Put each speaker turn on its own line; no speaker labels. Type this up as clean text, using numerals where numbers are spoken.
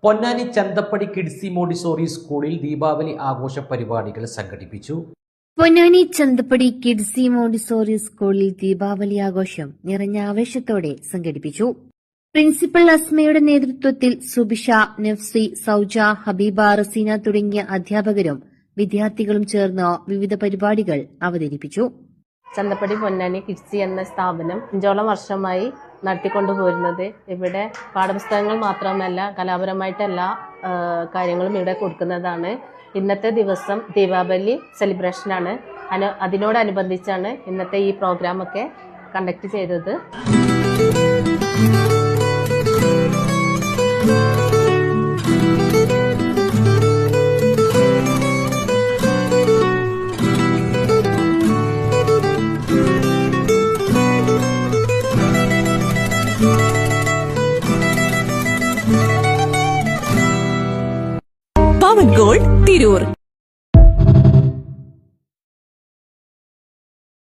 Ponnani Chanthappadi Kidzee Montessori സ്കൂളിൽ ദീപാവലി ആഘോഷ പരിപാടികൾ സംഘടിപ്പിച്ചു.
പൊന്നാനി ചന്തപ്പടി കിഡ്സി മോണ്ടിസോറി സ്കൂളിൽ ദീപാവലി ആഘോഷം നിറഞ്ഞ ആവേശത്തോടെ സംഘടിപ്പിച്ചു. പ്രിൻസിപ്പൽ അസ്മയുടെ നേതൃത്വത്തിൽ സുബിഷ, നഫ്സി, സൌജ, ഹബീബ, റസീന തുടങ്ങിയ അധ്യാപകരും വിദ്യാർത്ഥികളും ചേർന്ന് വിവിധ പരിപാടികൾ അവതരിപ്പിച്ചു.
ചന്തപ്പടി പൊന്നാനി കിഡ്സി എന്ന സ്ഥാപനം 5ഓളം വർഷമായി നടത്തിക്കൊണ്ടുപോരുന്നത്. ഇവിടെ പാഠപുസ്തകങ്ങൾ മാത്രമല്ല, കലാപരമായിട്ട് എല്ലാ കാര്യങ്ങളും ഇവിടെ കൊടുക്കുന്നതാണ്. ഇന്നത്തെ ദിവസം ദീപാവലി സെലിബ്രേഷനാണ്. അതിനോടനുബന്ധിച്ചാണ് ഇന്നത്തെ ഈ പ്രോഗ്രാമൊക്കെ കണ്ടക്ട് ചെയ്തത്.
പവൻ ഗോൾഡ് തിരൂർ.